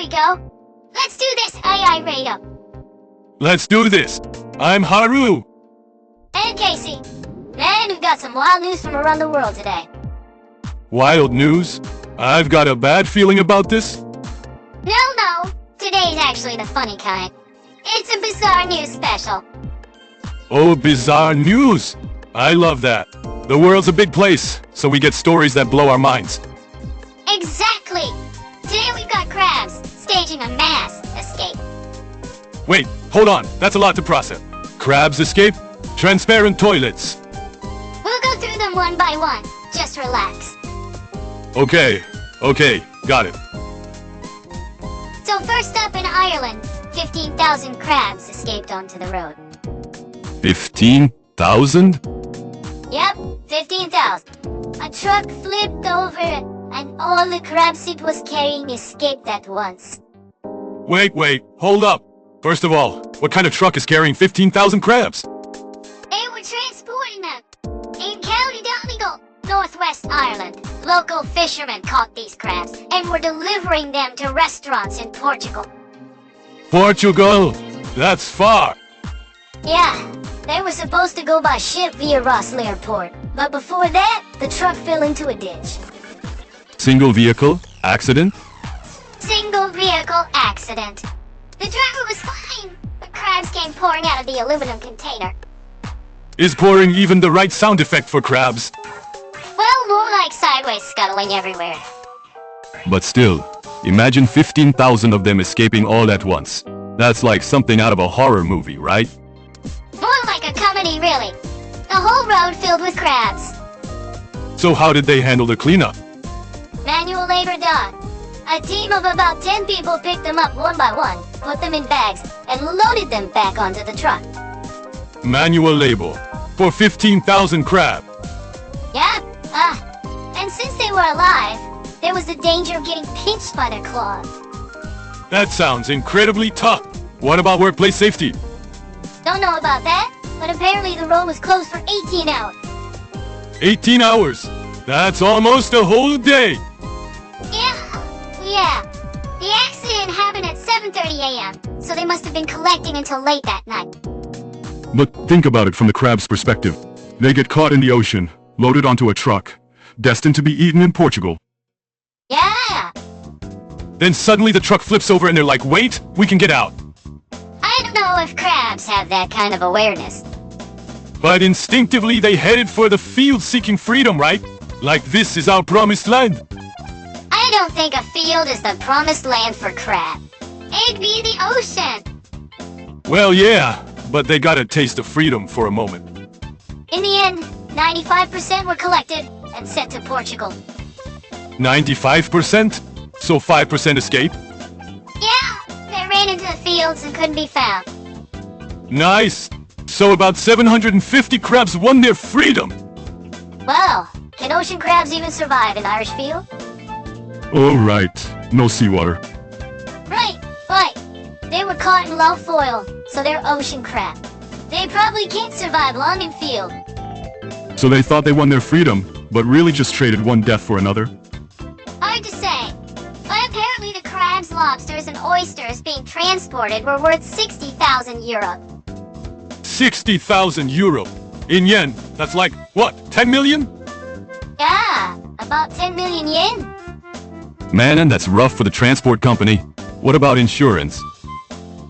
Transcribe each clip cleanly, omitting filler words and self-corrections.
we go. Let's do this, II Radio. Let's do this. I'm Haru. And Casey. And we've got some wild news from around the world today. Wild news? I've got a bad feeling about this. No. Today's actually the funny kind. It's a bizarre news special. Oh, bizarre news. I love that. The world's a big place, so we get stories that blow our minds. Exactly. Today we've got crabs staging a mass escape. Wait, hold on. That's a lot to process. Crabs escape? Transparent toilets. We'll go through them one by one. Just relax. Okay, got it. So first up in Ireland, 15,000 crabs escaped onto the road. 15,000? Yep, 15,000. A truck flipped over and all the crabs it was carrying escaped at once. Wait, hold up. First of all, what kind of truck is carrying 15,000 crabs? They were transporting them. In County Donegal, Northwest Ireland, local fishermen caught these crabs and were delivering them to restaurants in Portugal. Portugal? That's far. Yeah, they were supposed to go by ship via Rosslare Airport, but before that, the truck fell into a ditch. Single vehicle? Accident? Single vehicle accident. The driver was fine, but crabs came pouring out of the aluminum container. Is pouring even the right sound effect for crabs? Well, more like sideways scuttling everywhere. But still, imagine 15,000 of them escaping all at once. That's like something out of a horror movie, right? More like a comedy, really. The whole road filled with crabs. So how did they handle the cleanup? Manual labor done. A team of about 10 people picked them up one by one, put them in bags, and loaded them back onto the truck. Manual labor for 15,000 crab. Yeah, and since they were alive, there was the danger of getting pinched by their claws. That sounds incredibly tough. What about workplace safety? Don't know about that, but apparently the road was closed for 18 hours. 18 hours? That's almost a whole day. Yeah. The accident happened at 7:30 a.m., so they must have been collecting until late that night. But think about it from the crab's perspective. They get caught in the ocean, loaded onto a truck, destined to be eaten in Portugal. Yeah. Then suddenly the truck flips over and they're like, wait, we can get out. I don't know if crabs have that kind of awareness. But instinctively they headed for the field seeking freedom, right? Like this is our promised land. I don't think a field is the promised land for crab. It'd be the ocean. Well, yeah, but they got a taste of freedom for a moment. In the end, 95% were collected and sent to Portugal. 95%? So 5% escape? Yeah, they ran into the fields and couldn't be found. Nice! So about 750 crabs won their freedom! Well, can ocean crabs even survive in Irish field? Oh right, no seawater. Right. They were caught in low foil, so they're ocean crab. They probably can't survive long in field. So they thought they won their freedom, but really just traded one death for another? Hard to say. But apparently the crabs, lobsters, and oysters being transported were worth 60,000 euro. 60,000 euro? In yen, that's like, what, 10 million? Yeah, about 10 million yen. Man, and that's rough for the transport company. What about insurance?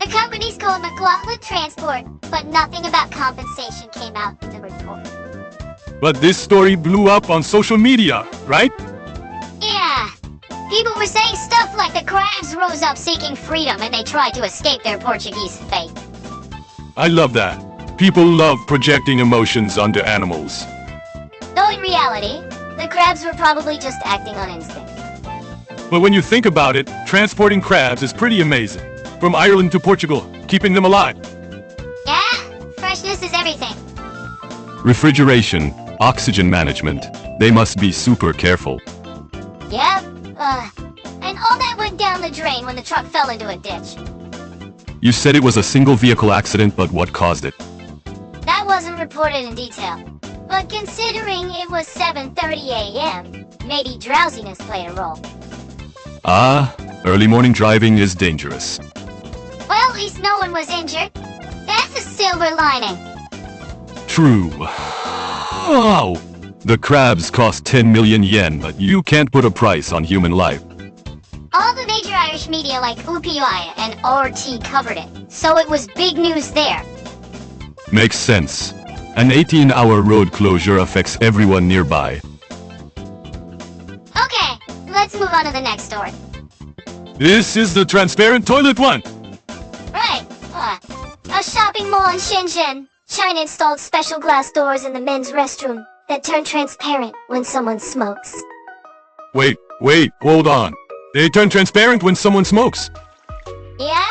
The company's called McLaughlin Transport, but nothing about compensation came out in the report. But this story blew up on social media, right? Yeah. People were saying stuff like the crabs rose up seeking freedom and they tried to escape their Portuguese fate. I love that. People love projecting emotions onto animals. Though in reality, the crabs were probably just acting on instinct. But when you think about it, transporting crabs is pretty amazing. From Ireland to Portugal, keeping them alive. Yeah, freshness is everything. Refrigeration, oxygen management. They must be super careful. Yep, and all that went down the drain when the truck fell into a ditch. You said it was a single vehicle accident, but what caused it? That wasn't reported in detail. But considering it was 7:30 a.m., maybe drowsiness played a role. Ah, Early morning driving is dangerous. Well, at least no one was injured. That's a silver lining. True. Oh, the crabs cost 10 million yen, but you can't put a price on human life. All the major Irish media like UPI and RT covered it, so it was big news there. Makes sense. An 18-hour road closure affects everyone nearby. Okay, let's move on to the next story. This is the transparent toilet one. Right. A shopping mall in Shenzhen. China installed special glass doors in the men's restroom that turn transparent when someone smokes. Wait, hold on. They turn transparent when someone smokes. Yeah?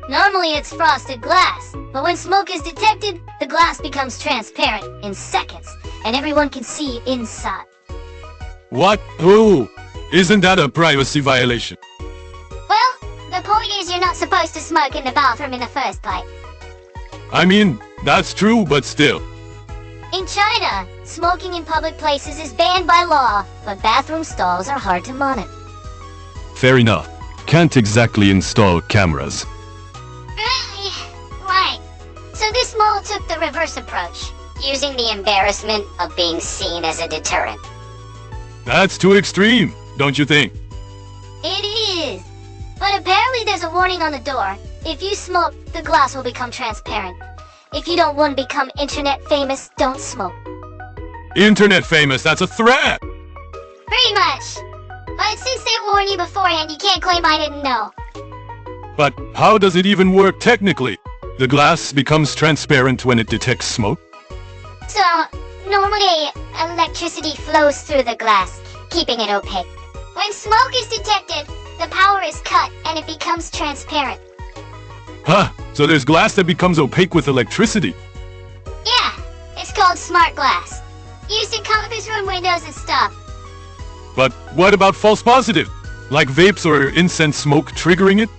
Normally it's frosted glass, but when smoke is detected, the glass becomes transparent in seconds, and everyone can see inside. What? Oh, isn't that a privacy violation? Well, the point is you're not supposed to smoke in the bathroom in the first place. I mean, that's true, but still. In China, smoking in public places is banned by law, but bathroom stalls are hard to monitor. Fair enough. Can't exactly install cameras. Right. So this mall took the reverse approach, using the embarrassment of being seen as a deterrent. That's too extreme, don't you think? It is. But apparently there's a warning on the door. If you smoke, the glass will become transparent. If you don't want to become internet famous, don't smoke. Internet famous, that's a threat! Pretty much. But since they warn you beforehand, you can't claim I didn't know. But how does it even work technically? The glass becomes transparent when it detects smoke? So, normally, electricity flows through the glass, keeping it opaque. When smoke is detected, the power is cut and it becomes transparent. Huh, so there's glass that becomes opaque with electricity? Yeah, it's called smart glass. Used in conference room windows and stuff. But what about false positive? Like vapes or incense smoke triggering it?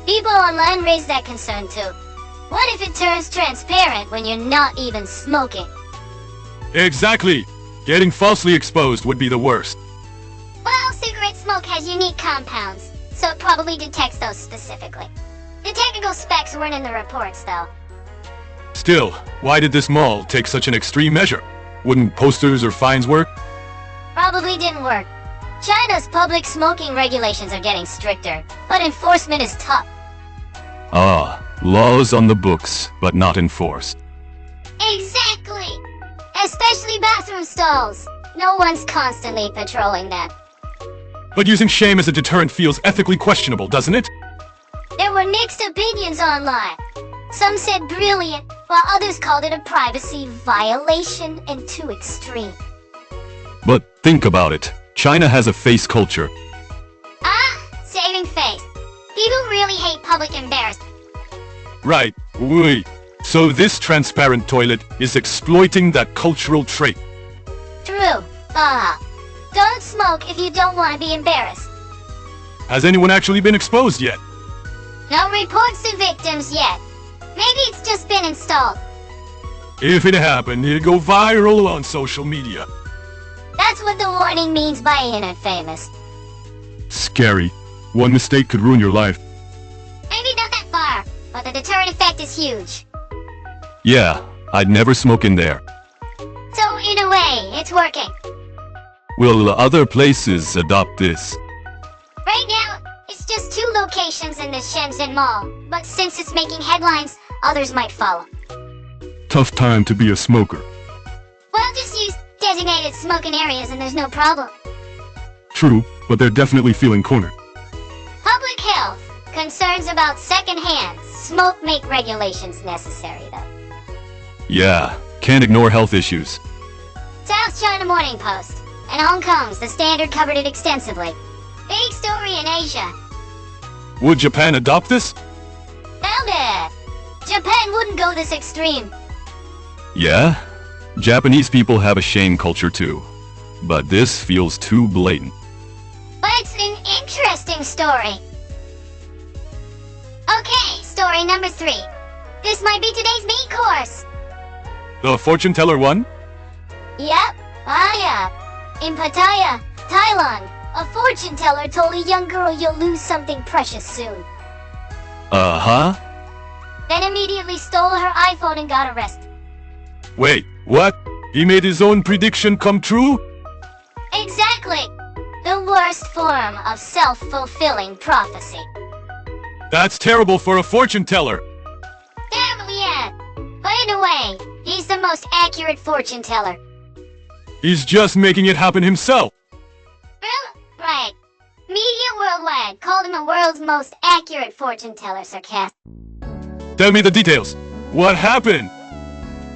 People online raise that concern too. What if it turns transparent when you're not even smoking? Exactly! Getting falsely exposed would be the worst. Well, cigarette smoke has unique compounds, so it probably detects those specifically. The technical specs weren't in the reports, though. Still, why did this mall take such an extreme measure? Wouldn't posters or fines work? Probably didn't work. China's public smoking regulations are getting stricter, but enforcement is tough. Ah, laws on the books, but not enforced. Exactly! Especially bathroom stalls. No one's constantly patrolling them. But using shame as a deterrent feels ethically questionable, doesn't it? There were mixed opinions online. Some said brilliant, while others called it a privacy violation and too extreme. But think about it. China has a face culture. Saving face. People really hate public embarrassment. Right, wait. So this transparent toilet is exploiting that cultural trait. True. Don't smoke if you don't want to be embarrassed. Has anyone actually been exposed yet? No reports of victims yet. Maybe it's just been installed. If it happened, it'd go viral on social media. That's what the warning means by internet famous. Scary. One mistake could ruin your life. Maybe not that far, but the deterrent effect is huge. Yeah, I'd never smoke in there. So in a way, it's working. Will other places adopt this? Right now, it's just 2 locations in the Shenzhen Mall, but since it's making headlines, others might follow. Tough time to be a smoker. Well, just use designated smoking areas and there's no problem. True, but they're definitely feeling cornered. Public health. Concerns about secondhand smoke make regulations necessary, though. Yeah, can't ignore health issues. South China Morning Post. And Hong Kong's The Standard covered it extensively. Big story in Asia. Would Japan adopt this? Found it. Japan wouldn't go this extreme. Yeah? Japanese people have a shame culture too. But this feels too blatant. But it's an interesting story. Okay, story number 3. This might be today's main course. The fortune teller one? Yep, in Pattaya, Thailand, A fortune teller told a young girl you'll lose something precious soon. Uh-huh. Then immediately stole her iPhone and got arrested. Wait, what? He made his own prediction come true? Exactly. The worst form of self-fulfilling prophecy. That's terrible for a fortune teller. Damn, yeah. But in a way, he's the most accurate fortune teller. He's just making it happen himself. Right. Media worldwide called him the world's most accurate fortune teller, sarcastic. Tell me the details. What happened?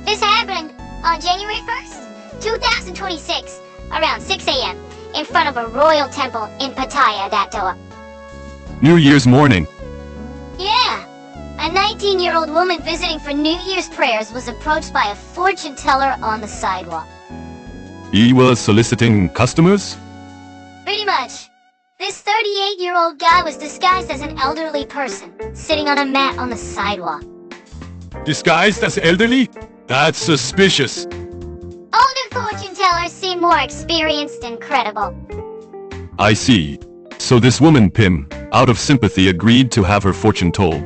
This happened on January 1st, 2026, around 6 a.m., in front of a royal temple in Pattaya, Datoa. New Year's morning. Yeah. A 19-year-old woman visiting for New Year's prayers was approached by a fortune teller on the sidewalk. He was soliciting customers? Pretty much. This 38-year-old guy was disguised as an elderly person, sitting on a mat on the sidewalk. Disguised as elderly? That's suspicious. Older fortune tellers seem more experienced and credible. I see. So this woman, Pim, out of sympathy agreed to have her fortune told.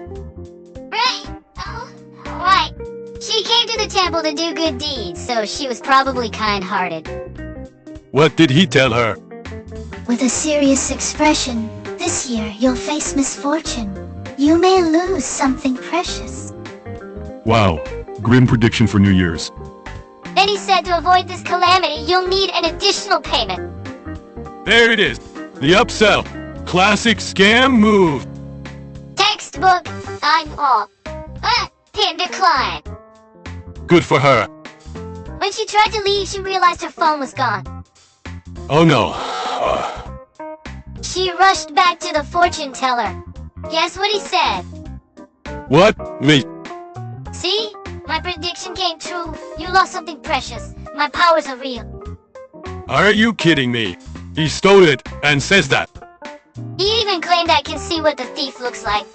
Right. Oh, right. She came to the temple to do good deeds, so she was probably kind-hearted. What did he tell her? With a serious expression, this year you'll face misfortune. You may lose something precious. Wow. Grim prediction for New Year's. Then he said to avoid this calamity, you'll need an additional payment. There it is. The upsell. Classic scam move. Textbook, I'm off. Pin decline. Good for her. When she tried to leave, she realized her phone was gone. Oh no. She rushed back to the fortune teller. Guess what he said? What? Wait. See? My prediction came true. You lost something precious. My powers are real. Are you kidding me? He stole it and says that. He even claimed I can see what the thief looks like.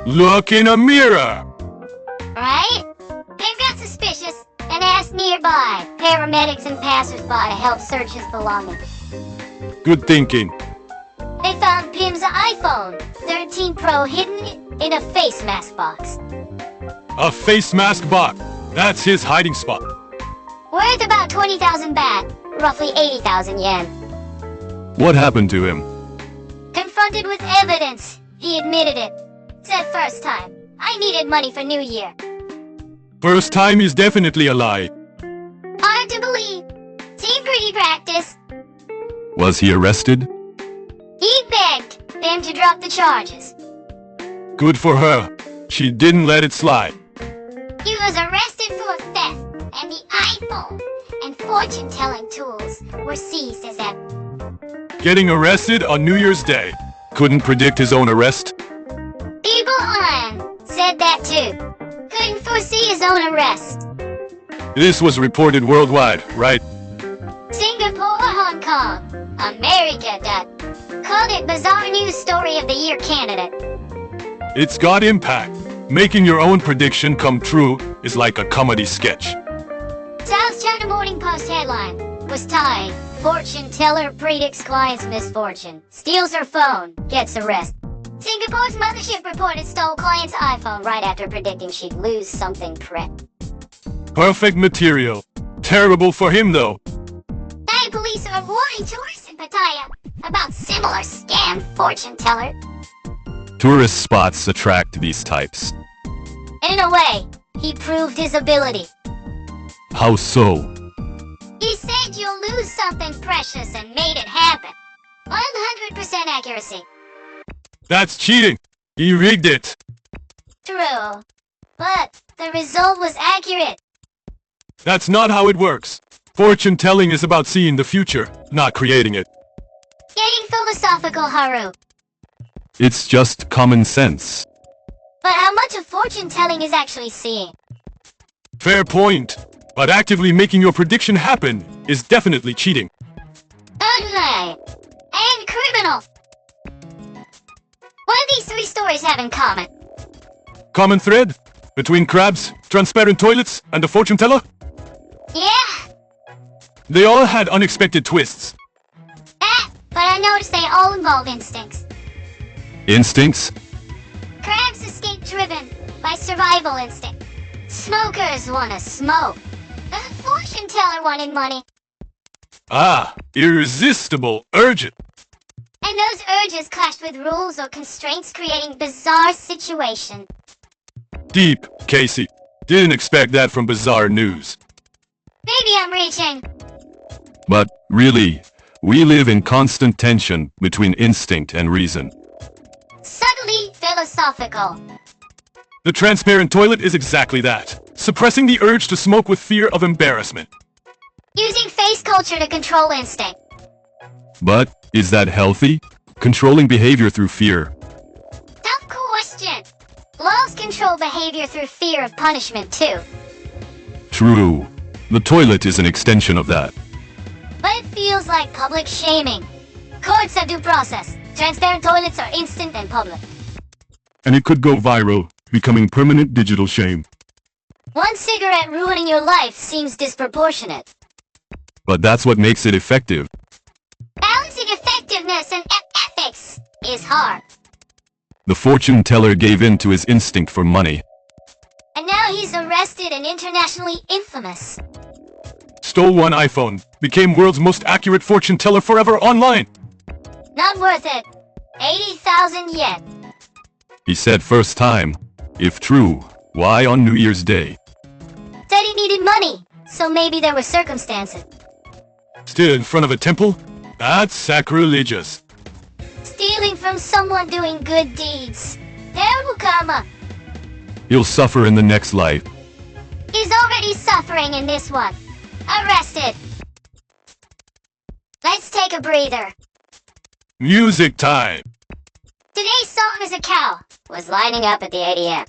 Look in a mirror. Right? Pim got suspicious and asked nearby paramedics and passersby to help search his belongings. Good thinking. They found Pim's iPhone 13 Pro hidden in a face mask box. A face mask box. That's his hiding spot. Worth about 20,000 baht, roughly 80,000 yen. What happened to him? Confronted with evidence, he admitted it. Said first time, I needed money for New Year. First time is definitely a lie. Hard to believe. Seemed pretty practiced. Was he arrested? He begged them to drop the charges. Good for her. She didn't let it slide. He was arrested for theft, and the iPhone and fortune-telling tools were seized as evidence. Getting arrested on New Year's Day. Couldn't predict his own arrest. People on said that too. Couldn't foresee his own arrest. This was reported worldwide, right? Singapore, Hong Kong, America, called it Bizarre News Story of the Year candidate. It's got impact. Making your own prediction come true is like a comedy sketch. South China Morning Post headline was tied. Fortune teller predicts client's misfortune. Steals her phone. Gets arrested. Singapore's mothership reported stole client's iPhone right after predicting she'd lose something Perfect material. Terrible for him though. Thai police are warning tourists in Pattaya about similar scam fortune teller. Tourist spots attract these types. In a way, he proved his ability. How so? He said you'll lose something precious and made it happen. 100% accuracy. That's cheating. He rigged it. True. But the result was accurate. That's not how it works. Fortune telling is about seeing the future, not creating it. Getting philosophical, Haru. It's just common sense. But how much of fortune telling is actually seeing? Fair point. But actively making your prediction happen is definitely cheating. Okay. And criminal. What do these three stories have in common? Common thread? Between crabs, transparent toilets, and the fortune teller? Yeah. They all had unexpected twists. But I they all involve instincts. Instincts? Crabs escape driven by survival instinct. Smokers wanna smoke. The fortune teller wanted money. Ah, irresistible, urgent. And those urges clashed with rules or constraints, creating bizarre situations. Deep, Casey. Didn't expect that from bizarre news. Maybe I'm reaching. But, really, we live in constant tension between instinct and reason. Subtly philosophical. The transparent toilet is exactly that. Suppressing the urge to smoke with fear of embarrassment. Using face culture to control instinct. But, is that healthy? Controlling behavior through fear. Tough question. Laws control behavior through fear of punishment too. True. The toilet is an extension of that. But it feels like public shaming. Courts have due process. Transparent toilets are instant and public. And it could go viral, becoming permanent digital shame. One cigarette ruining your life seems disproportionate. But that's what makes it effective. Balancing effectiveness and ethics is hard. The fortune teller gave in to his instinct for money. And now he's arrested and internationally infamous. Stole one iPhone, became world's most accurate fortune teller forever online. Not worth it. 80,000 yen. He said first time. If true, why on New Year's Day? Said he needed money, so maybe there were circumstances. Still in front of a temple? That's sacrilegious. Stealing from someone doing good deeds. Terrible karma. He'll suffer in the next life. He's already suffering in this one. Arrested. Let's take a breather. Music time. Today's song is a cow. Was lining up at the ATM.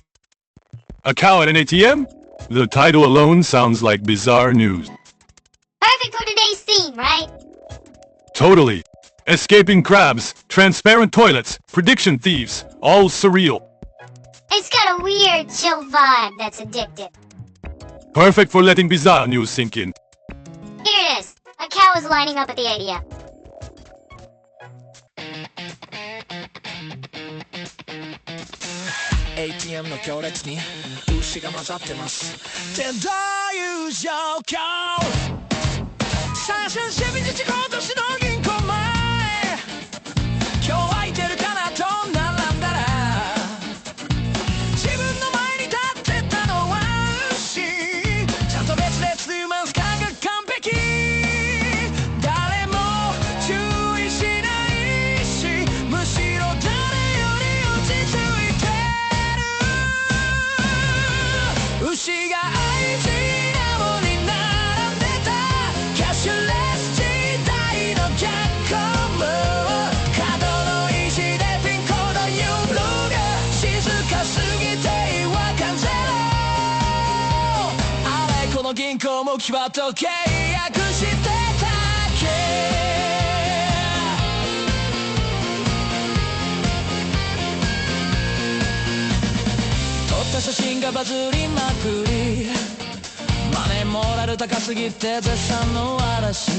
A cow at an ATM? The title alone sounds like bizarre news. Perfect for today's theme, right? Totally. Escaping crabs, transparent toilets, prediction thieves, all surreal. It's got a weird, chill vibe that's addictive. Perfect for letting bizarre news sink in. Here it is. A cow is lining up at the ATM. ATM の行列に牛が混ざってますってどういう状況最初に見て今年の銀行前今日空いてるかなと並んだら自分の前に立ってたのは牛ちゃんと別々マスカーが完璧誰も注意しないしむしろ誰より落ち着いて牛が愛人なのに並んでたキャッシュレス時代の逆行も角の石でピンコードユーブルーが静かすぎて違和感ゼロあれこの銀行もキワと契約してたっけ撮った写真がバズりまくりマネーモラル高すぎて絶賛の嵐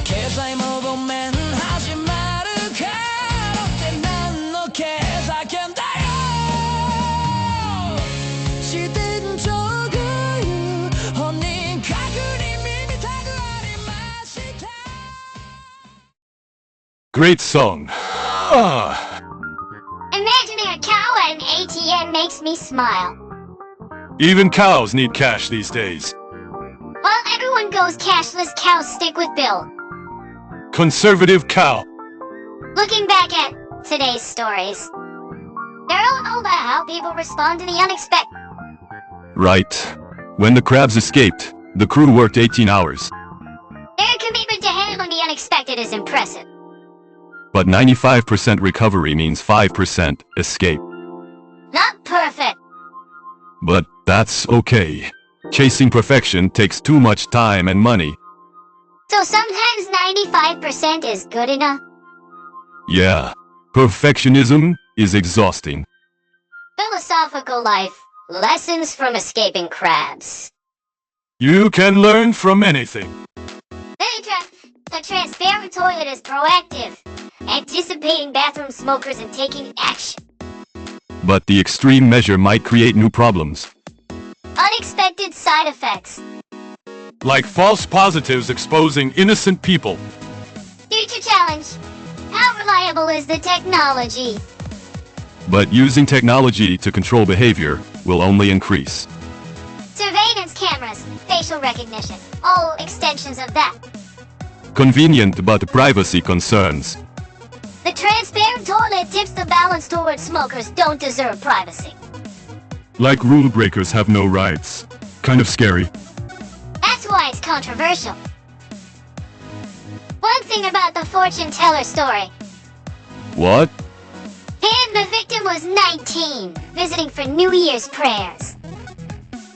経済もごめん始まるからって何の経済圏だよ支店長が言う本人確認耳たくありました Great song. Imagining a cow at an ATM makes me smile. Even cows need cash these days. While everyone goes cashless, cows stick with Bill. Conservative cow. Looking back at today's stories, they're all about how people respond to the unexpected. Right. When the crabs escaped, the crew worked 18 hours. Their commitment to handling the unexpected is impressive. But 95% recovery means 5% escape. Not perfect. But that's okay. Chasing perfection takes too much time and money. So sometimes 95% is good enough. Yeah. Perfectionism is exhausting. Philosophical life. Lessons from escaping crabs. You can learn from anything. The transparent toilet is proactive. anticipating bathroom smokers and taking action. But the extreme measure might create new problems. Unexpected side effects. Like false positives exposing innocent people. Future challenge. How reliable is the technology? But using technology to control behavior will only increase. Surveillance cameras, facial recognition, all extensions of that. Convenient but privacy concerns. The transparent toilet tips the balance towards smokers don't deserve privacy. Like rule breakers have no rights. Kind of scary. That's why it's controversial. One thing about the fortune teller story. What? The victim was 19, visiting for New Year's prayers.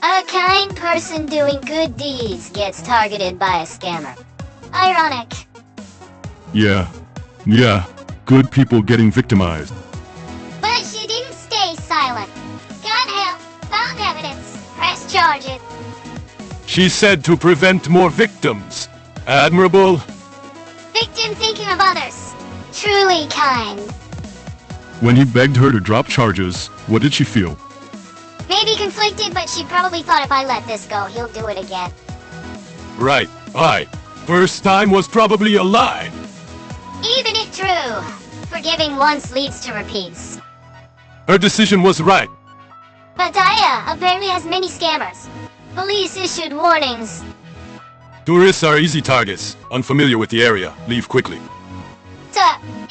A kind person doing good deeds gets targeted by a scammer. Ironic. Yeah. Good people getting victimized. But she didn't stay silent. Got help, found evidence, pressed charges. She said to prevent more victims. Admirable. Victim thinking of others. Truly kind. When he begged her to drop charges, what did she feel? Maybe conflicted, but she probably thought if I let this go, he'll do it again. Right. First time was probably a lie. Even if true, forgiving once leads to repeats. Her decision was right. Pattaya apparently has many scammers. Police issued warnings. Tourists are easy targets. Unfamiliar with the area. Leave quickly. So,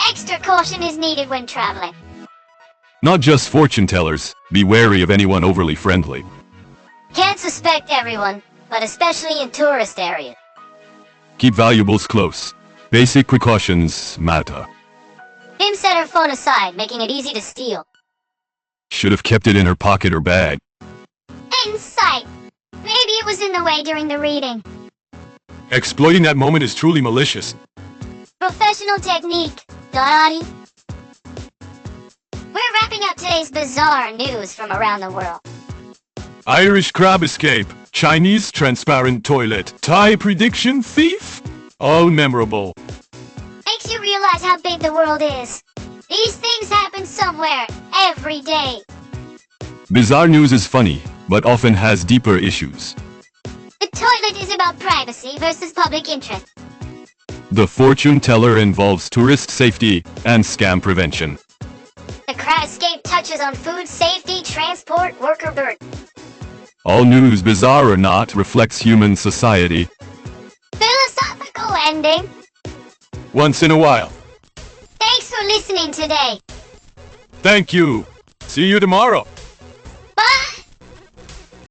extra caution is needed when traveling. Not just fortune tellers. Be wary of anyone overly friendly. Can't suspect everyone, but especially in tourist areas. Keep valuables close. Basic precautions matter. Kim set her phone aside, making it easy to steal. Should have kept it in her pocket or bag. In sight. Maybe it was in the way during the reading. Exploiting that moment is truly malicious. Professional technique. Daddy. We're wrapping up today's bizarre news from around the world. Irish crab escape. Chinese transparent toilet. Thai prediction thief. All memorable. Makes you realize how big the world is. These things happen somewhere, every day. Bizarre news is funny, but often has deeper issues. The toilet is about privacy versus public interest. The fortune teller involves tourist safety and scam prevention. The crab escape touches on food safety, transport, worker burden. All news, bizarre or not, reflects human society. Philosophical ending. Once in a while. Thanks for listening today. Thank you. See you tomorrow.